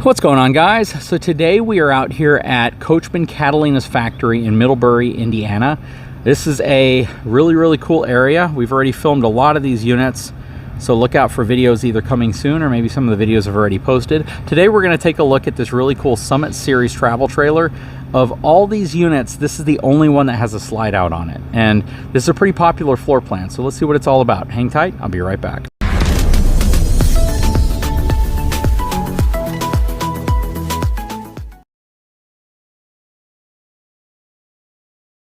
What's going on, guys? So today we are out here at Coachmen Catalina's factory in Middlebury, Indiana. This is a really cool area. We've already filmed a lot of these units, so look out for videos either coming soon or maybe some of the videos have already posted. Today we're going to take a look at this really cool Summit Series travel trailer. Of all these units, this is the only one that has a slide out on it, and this is a pretty popular floor plan, so let's see what it's all about. Hang tight, I'll be right back.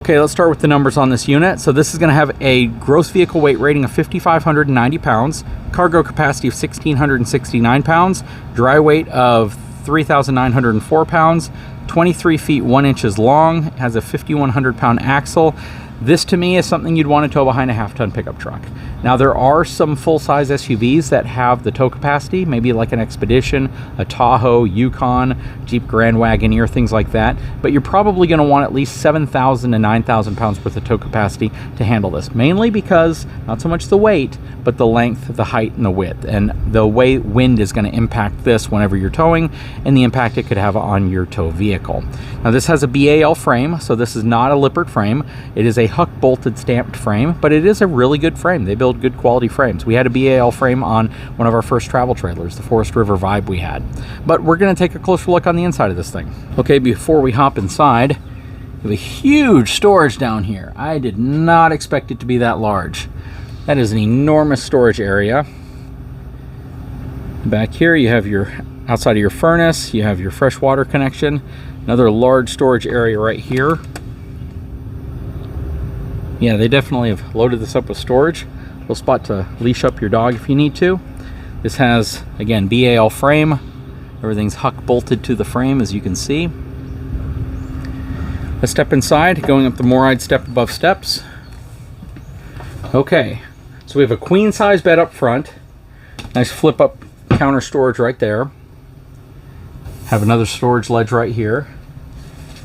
Okay, let's start with the numbers on this unit. So this is going to have a gross vehicle weight rating of 5,590 pounds, cargo capacity of 1,669 pounds, dry weight of 3,904 pounds, 23 feet 1 inches long, has a 5,100 pound axle. This to me is something you'd want to tow behind a half-ton pickup truck. Now there are some full-size SUVs that have the tow capacity, maybe like an Expedition, a Tahoe, Yukon, Jeep Grand Wagoneer, things like that, but you're probably going to want at least 7,000 to 9,000 pounds worth of tow capacity to handle this, mainly because not so much the weight, but the length, the height, and the width, and the way wind is going to impact this whenever you're towing, and the impact it could have on your tow vehicle. Now this has a BAL frame, so this is not a Lippert frame. It is a Huck bolted stamped frame, but it is a really good frame. They build good quality frames. We had a BAL frame on one of our first travel trailers, the Forest River Vibe we had. But we're going to take a closer look on the inside of this thing. Okay, before we hop inside, we have a huge storage down here. I did not expect it to be that large. That is an enormous storage area. Back here you have your outside of your furnace, you have your fresh water connection, another large storage area right here. Yeah, they definitely have loaded this up with storage. A little spot to leash up your dog if you need to. This has, again, BAL frame. Everything's Huck bolted to the frame, as you can see. Let's step inside, going up the Moride step above steps. Okay, so we have a queen size bed up front. Nice flip up counter storage right there. Have another storage ledge right here.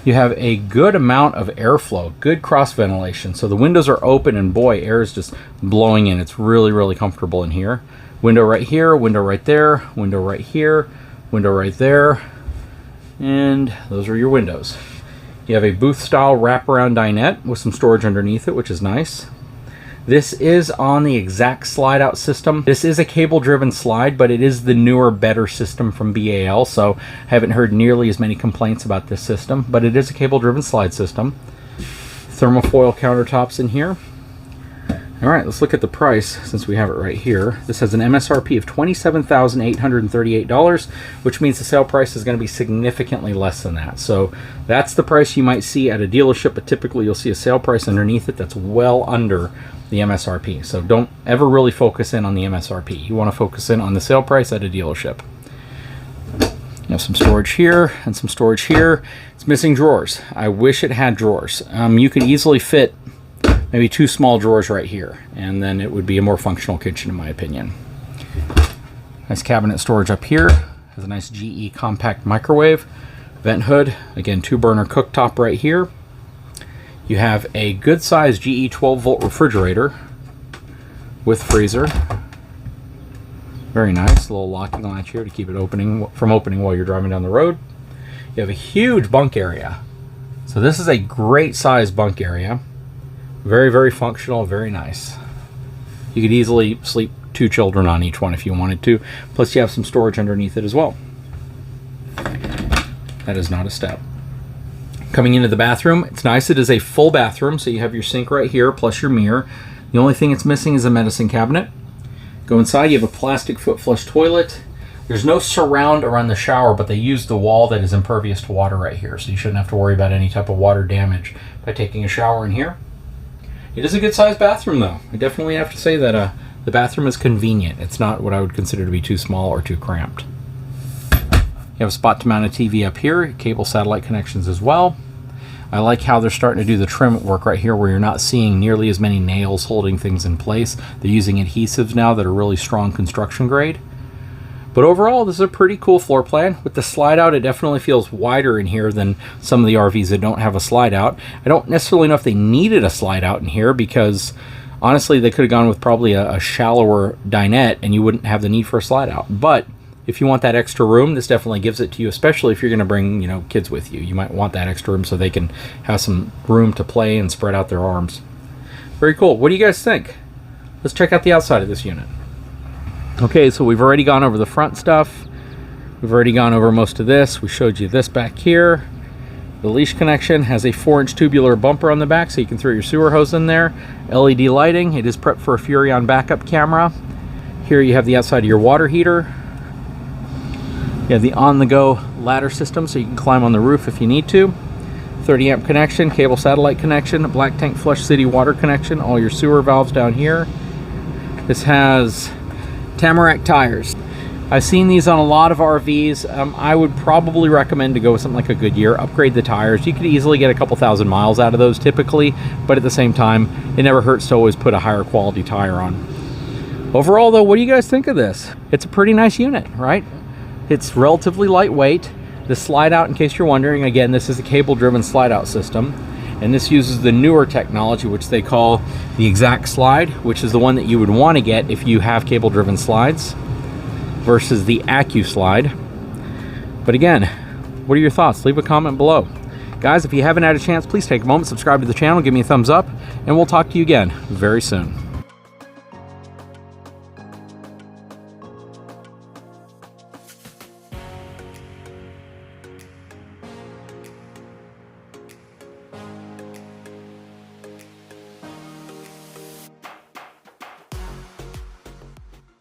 You have a good amount of airflow, good cross ventilation. So the windows are open and boy, air is just blowing in. It's really comfortable in here. Window right here, window right there, window right here, window right there. And those are your windows. You have a booth style wraparound dinette with some storage underneath it, which is nice. This is on the exact slide out system. This is a cable driven slide, but it is the newer, better system from BAL, so I haven't heard nearly as many complaints about this system, but it is a cable driven slide system. Thermofoil countertops in here. All right, let's look at the price since we have it right here. This has an MSRP of $27,838, which means the sale price is going to be significantly less than that. So that's the price you might see at a dealership, but typically you'll see a sale price underneath it that's well under the MSRP. So don't ever really focus in on the MSRP. You want to focus in on the sale price at a dealership. You have some storage here and some storage here. It's missing drawers. I wish it had drawers. You could easily fit maybe 2 small drawers right here, and then it would be a more functional kitchen in my opinion. Nice cabinet storage up here. Has a nice GE compact microwave. Vent hood. Again, 2-burner cooktop right here. You have a good size GE 12-volt refrigerator with freezer. Very nice. A little locking latch here to keep it from opening while you're driving down the road. You have a huge bunk area. So this is a great size bunk area. Very functional, very nice. You could easily sleep 2 children on each one if you wanted to. Plus you have some storage underneath it as well. That is not a step. Coming into the bathroom, it's nice. It is a full bathroom, so you have your sink right here plus your mirror. The only thing it's missing is a medicine cabinet. Go inside, you have a plastic foot flush toilet. There's no surround around the shower, but they use the wall that is impervious to water right here, so you shouldn't have to worry about any type of water damage by taking a shower in here. It is a good sized bathroom though. I definitely have to say that the bathroom is convenient. It's not what I would consider to be too small or too cramped. You have a spot to mount a TV up here, cable satellite connections as well. I like how they're starting to do the trim work right here where you're not seeing nearly as many nails holding things in place. They're using adhesives now that are really strong construction grade. But overall, this is a pretty cool floor plan. With the slide out, it definitely feels wider in here than some of the RVs that don't have a slide out. I don't necessarily know if they needed a slide out in here because honestly, they could have gone with probably a shallower dinette and you wouldn't have the need for a slide out. But If you want that extra room, this definitely gives it to you, especially if you're going to bring, you know, kids with you. You might want that extra room so they can have some room to play and spread out their arms. Very cool. What do you guys think? Let's check out the outside of this unit. Okay, so we've already gone over the front stuff. We've already gone over most of this. We showed you this back here. The leash connection has a 4-inch tubular bumper on the back so you can throw your sewer hose in there. LED lighting. It is prepped for a Furrion backup camera. Here you have the outside of your water heater. You have the on-the-go ladder system so you can climb on the roof if you need to. 30 amp connection, cable satellite connection, black tank flush city water connection, all your sewer valves down here. This has Tamarack tires. I've seen these on a lot of RVs. I would probably recommend to go with something like a Goodyear. Upgrade the tires. You could easily get a couple thousand miles out of those typically, but at the same time, it never hurts to always put a higher quality tire on. Overall though, what do you guys think of this? It's a pretty nice unit, right? It's relatively lightweight. The slide out, in case you're wondering, again, this is a cable driven slide out system. And this uses the newer technology, which they call the Exact Slide, which is the one that you would want to get if you have cable driven slides versus the AccuSlide. But again, what are your thoughts? Leave a comment below. Guys, if you haven't had a chance, please take a moment, subscribe to the channel, give me a thumbs up, and we'll talk to you again very soon.